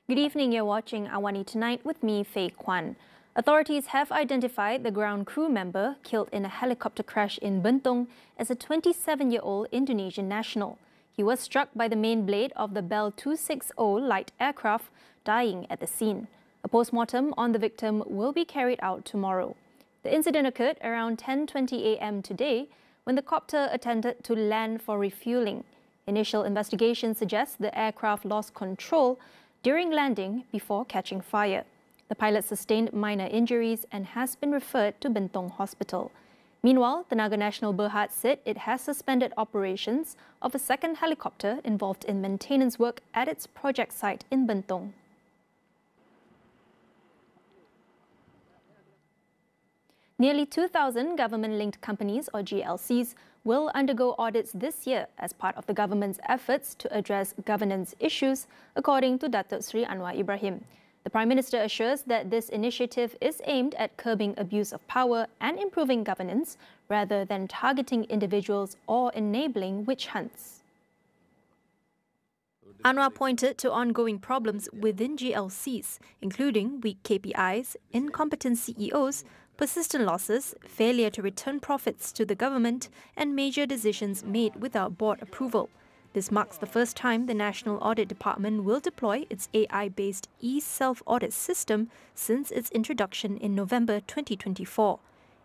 Good evening, you're watching AWANI Tonight with me, Faye Kwan. Authorities have identified the ground crew member killed in a helicopter crash in Bentong as a 27-year-old Indonesian national. He was struck by the main blade of the Bell 260 light aircraft, dying at the scene. A post-mortem on the victim will be carried out tomorrow. The incident occurred around 10:20 a.m. today when the copter attempted to land for refueling. Initial investigation suggests the aircraft lost control during landing before catching fire. The pilot sustained minor injuries and has been referred to Bentong Hospital. Meanwhile, Tenaga Nasional Berhad said it has suspended operations of a second helicopter involved in maintenance work at its project site in Bentong. Nearly 2,000 government-linked companies, or GLCs, will undergo audits this year as part of the government's efforts to address governance issues, according to Datuk Sri Anwar Ibrahim. The Prime Minister assures that this initiative is aimed at curbing abuse of power and improving governance, rather than targeting individuals or enabling witch hunts. Anwar pointed to ongoing problems within GLCs, including weak KPIs, incompetent CEOs, persistent losses, failure to return profits to the government, and major decisions made without board approval. This marks the first time the National Audit Department will deploy its AI-based e-self-audit system since its introduction in November 2024.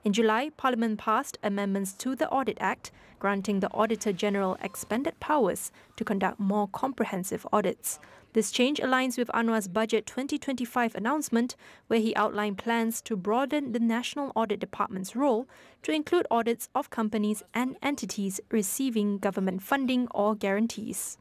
In July, Parliament passed amendments to the Audit Act, granting the Auditor General expanded powers to conduct more comprehensive audits. This change aligns with Anwar's Budget 2025 announcement, where he outlined plans to broaden the National Audit Department's role to include audits of companies and entities receiving government funding or guarantees.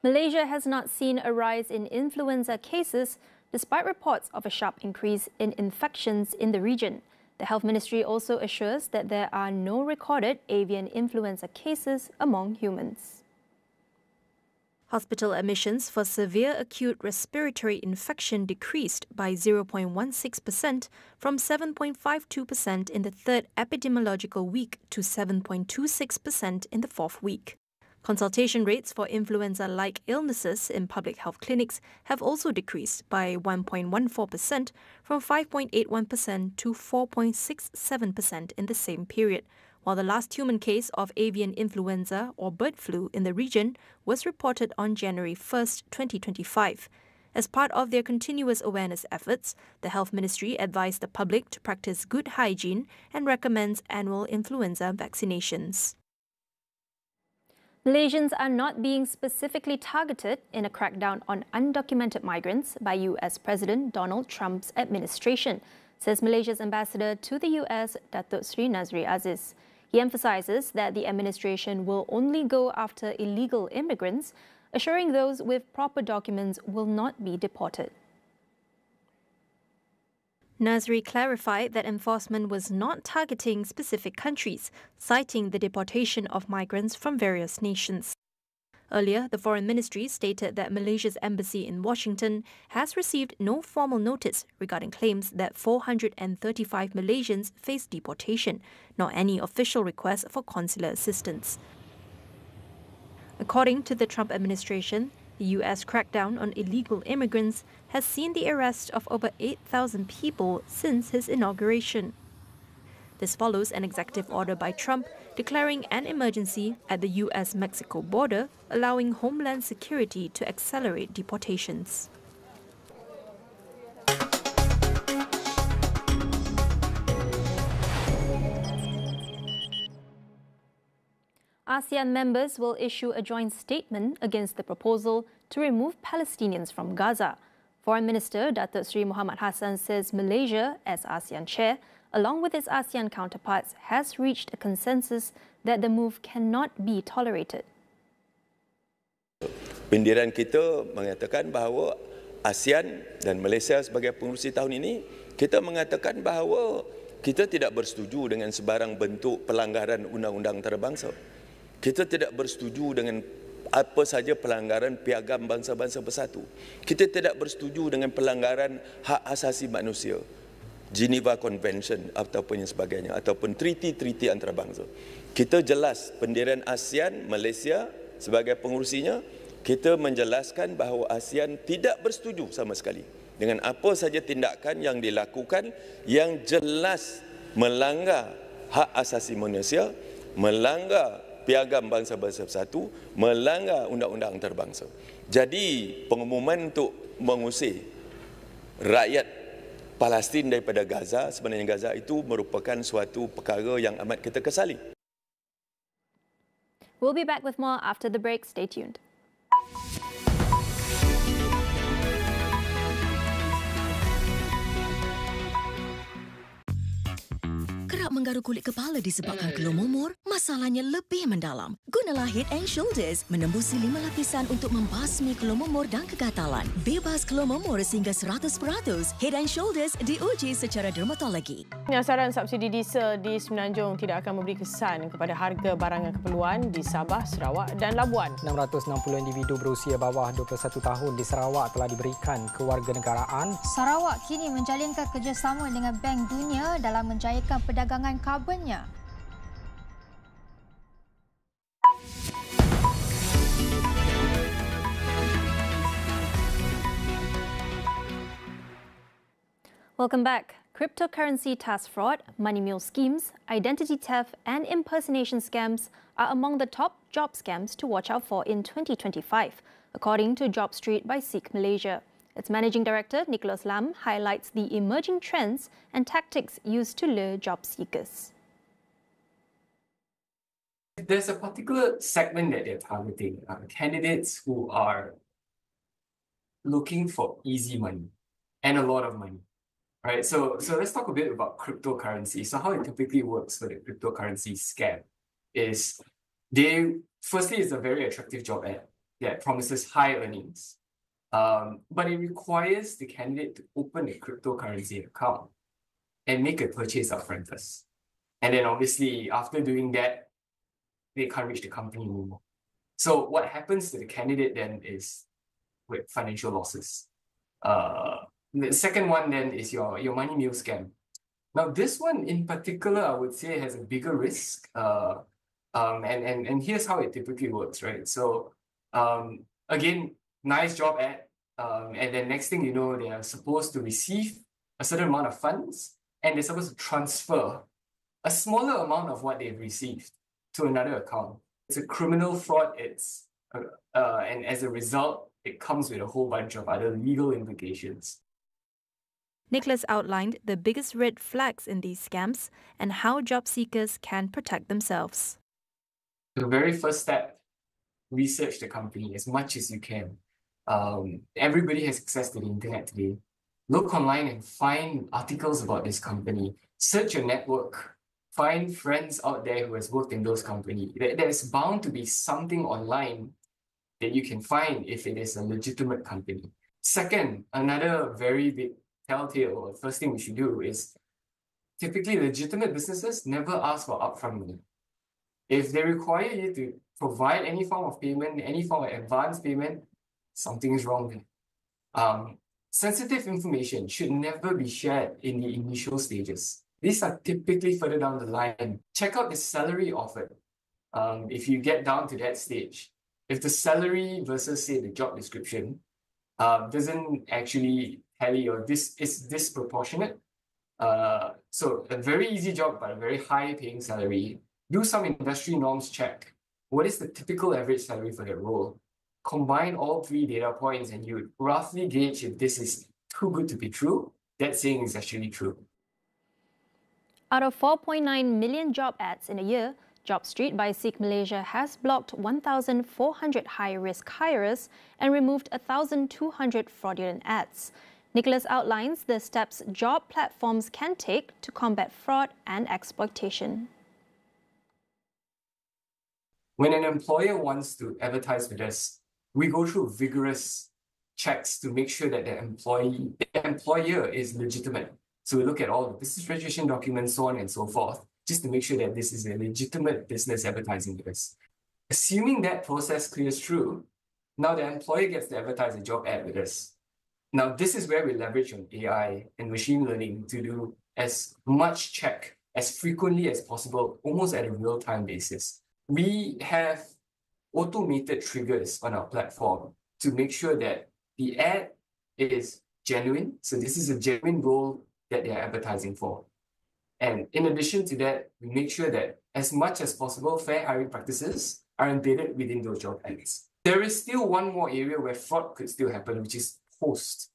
Malaysia has not seen a rise in influenza cases, despite reports of a sharp increase in infections in the region. The Health Ministry also assures that there are no recorded avian influenza cases among humans. Hospital admissions for severe acute respiratory infection decreased by 0.16% from 7.52% in the third epidemiological week to 7.26% in the fourth week. Consultation rates for influenza-like illnesses in public health clinics have also decreased by 1.14% from 5.81% to 4.67% in the same period, while the last human case of avian influenza or bird flu in the region was reported on January 1, 2025. As part of their continuous awareness efforts, the Health Ministry advised the public to practice good hygiene and recommends annual influenza vaccinations. Malaysians are not being specifically targeted in a crackdown on undocumented migrants by US President Donald Trump's administration, says Malaysia's ambassador to the US, Datuk Sri Nazri Aziz. He emphasizes that the administration will only go after illegal immigrants, assuring those with proper documents will not be deported. Nazri clarified that enforcement was not targeting specific countries, citing the deportation of migrants from various nations. Earlier, the Foreign Ministry stated that Malaysia's embassy in Washington has received no formal notice regarding claims that 435 Malaysians face deportation, nor any official request for consular assistance. According to the Trump administration, the US crackdown on illegal immigrants has seen the arrest of over 8,000 people since his inauguration. This follows an executive order by Trump declaring an emergency at the US-Mexico border, allowing Homeland Security to accelerate deportations. ASEAN members will issue a joint statement against the proposal to remove Palestinians from Gaza. Foreign Minister Datuk Sri Muhammad Hassan says Malaysia, as ASEAN chair, along with its ASEAN counterparts, has reached a consensus that the move cannot be tolerated. Pendidikan kita mengatakan bahawa ASEAN dan Malaysia sebagai pengerusi tahun ini, kita mengatakan bahawa kita tidak bersetuju dengan sebarang bentuk pelanggaran undang-undang antarabangsa. Kita tidak bersetuju dengan apa saja pelanggaran piagam bangsa-bangsa bersatu. Kita tidak bersetuju dengan pelanggaran hak asasi manusia, Geneva Convention ataupun yang sebagainya, ataupun treaty-treaty antarabangsa. Kita jelas pendirian ASEAN, Malaysia sebagai pengurusinya, kita menjelaskan bahawa ASEAN tidak bersetuju sama sekali dengan apa saja tindakan yang dilakukan yang jelas melanggar hak asasi manusia, melanggar piagam bangsa-bangsa bersatu, melanggar undang-undang antarabangsa. Jadi pengumuman untuk mengusir rakyat Palestin daripada Gaza, sebenarnya Gaza itu merupakan suatu perkara yang amat kita kesali. We'll be back with more after the break. Stay tuned. Kerap menggaru kulit kepala disebabkan keluh mumur, masalahnya lebih mendalam. Gunalah Head and Shoulders menembusi 5 lapisan untuk membasmi keluh mumur dan kegatalan. Bebas keluh mumur sehingga 100%. Head and Shoulders diuji secara dermatologi. Penyasaran subsidi diesel di Semenanjung tidak akan memberi kesan kepada harga barangan keperluan di Sabah, Sarawak dan Labuan. 660 individu berusia bawah 21 tahun di Sarawak telah diberikan kewarganegaraan. Sarawak kini menjalinkan kerjasama dengan Bank Dunia dalam menjayakan perdagangan karbonnya. Welcome back. Cryptocurrency tax fraud, money mule schemes, identity theft and impersonation scams are among the top job scams to watch out for in 2025, according to Job Street by Seek Malaysia. Its managing director, Nicholas Lam, highlights the emerging trends and tactics used to lure job seekers. There's a particular segment that they're targeting, candidates who are looking for easy money and a lot of money. Right, so let's talk a bit about cryptocurrency. So how it typically works for the cryptocurrency scam is firstly, it's a very attractive job ad that promises high earnings. But it requires the candidate to open a cryptocurrency account and make a purchase upfront first. And then obviously after doing that, they can't reach the company anymore. So what happens to the candidate then is with financial losses. The second one then is your money mule scam. Now this one in particular, I would say has a bigger risk. And here's how it typically works, right? So again, nice job ad. And then next thing you know, they are supposed to receive a certain amount of funds and they're supposed to transfer a smaller amount of what they've received to another account. It's a criminal fraud. And as a result, it comes with a whole bunch of other legal implications. Nicholas outlined the biggest red flags in these scams and how job seekers can protect themselves. The very first step, research the company as much as you can. Everybody has access to the internet today. Look online and find articles about this company. Search your network. Find friends out there who has worked in those companies. There's bound to be something online that you can find if it is a legitimate company. Second, another very big telltale, or first thing we should do is typically legitimate businesses never ask for upfront money. If they require you to provide any form of payment, any form of advance payment, something is wrong there. Sensitive information should never be shared in the initial stages. These are typically further down the line. Check out the salary offered if you get down to that stage. If the salary versus, say, the job description doesn't actually tally or this is disproportionate, so a very easy job but a very high paying salary, do some industry norms check. What is the typical average salary for that role? Combine all three data points and you would roughly gauge if this is too good to be true. That saying is actually true. Out of 4.9 million job ads in a year, Job Street by Seek Malaysia has blocked 1,400 high-risk hirers and removed 1,200 fraudulent ads. Nicholas outlines the steps job platforms can take to combat fraud and exploitation. When an employer wants to advertise with us, we go through vigorous checks to make sure that the employer is legitimate. So we look at all the business registration documents, so on and so forth, just to make sure that this is a legitimate business advertising with us. Assuming that process clears through, now the employer gets to advertise a job ad with us. Now, this is where we leverage on AI and machine learning to do as much check as frequently as possible, almost at a real-time basis. We have automated triggers on our platform to make sure that the ad is genuine. So this is a genuine role that they're advertising for. And in addition to that, we make sure that as much as possible, fair hiring practices are embedded within those job ads. There is still one more area where fraud could still happen, which is post.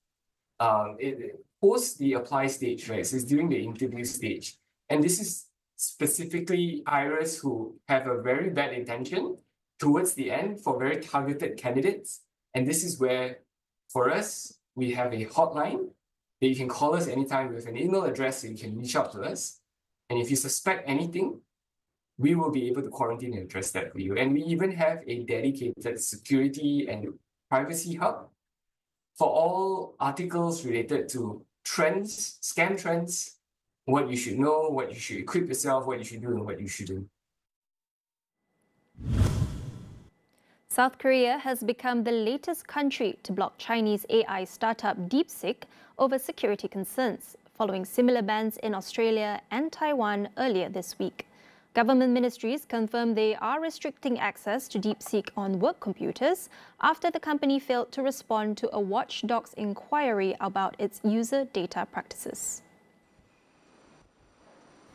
Post the apply stage, right? So it's during the interview stage. And this is specifically hires who have a very bad intention towards the end for very targeted candidates. And this is where, for us, we have a hotline that you can call us anytime with an email address so you can reach out to us. And if you suspect anything, we will be able to quarantine and address that for you. And we even have a dedicated security and privacy hub for all articles related to trends, scam trends, what you should know, what you should equip yourself, what you should do, and what you shouldn't. South Korea has become the latest country to block Chinese AI startup DeepSeek over security concerns, following similar bans in Australia and Taiwan earlier this week. Government ministries confirmed they are restricting access to DeepSeek on work computers after the company failed to respond to a watchdog's inquiry about its user data practices.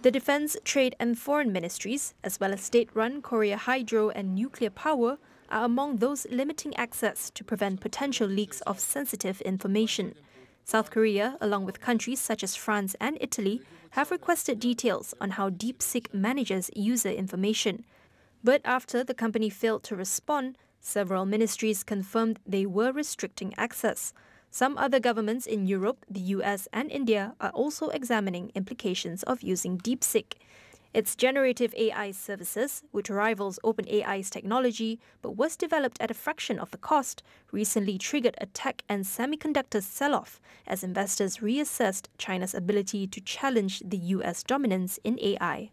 The Defence, Trade and Foreign Ministries, as well as state-run Korea Hydro and Nuclear Power, are among those limiting access to prevent potential leaks of sensitive information. South Korea, along with countries such as France and Italy, have requested details on how DeepSeek manages user information. But after the company failed to respond, several ministries confirmed they were restricting access. Some other governments in Europe, the US and India are also examining implications of using DeepSeek. Its generative AI services, which rivals OpenAI's technology but was developed at a fraction of the cost, recently triggered a tech and semiconductor sell-off as investors reassessed China's ability to challenge the US dominance in AI.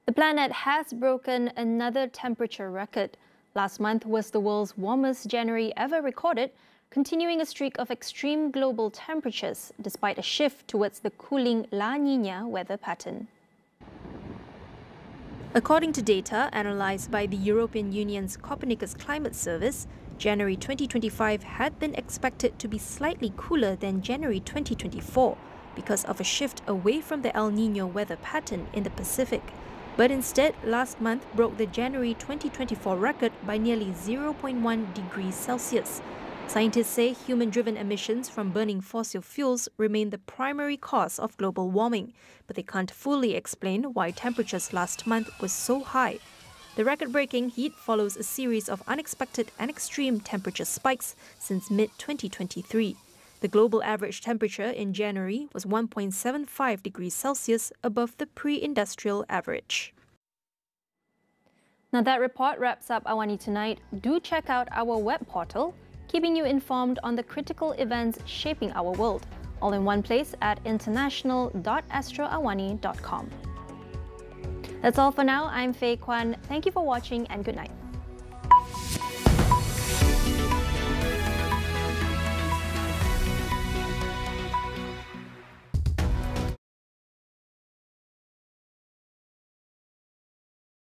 The planet has broken another temperature record. Last month was the world's warmest January ever recorded, continuing a streak of extreme global temperatures despite a shift towards the cooling La Niña weather pattern. According to data analysed by the European Union's Copernicus Climate Service, January 2025 had been expected to be slightly cooler than January 2024 because of a shift away from the El Niño weather pattern in the Pacific. But instead, last month broke the January 2024 record by nearly 0.1 degrees Celsius. Scientists say human-driven emissions from burning fossil fuels remain the primary cause of global warming, but they can't fully explain why temperatures last month were so high. The record-breaking heat follows a series of unexpected and extreme temperature spikes since mid-2023. The global average temperature in January was 1.75 degrees Celsius above the pre-industrial average. Now that report wraps up AWANI Tonight. Do check out our web portal, keeping you informed on the critical events shaping our world, all in one place at international.astroawani.com. That's all for now. I'm Fei Kwan. Thank you for watching and good night.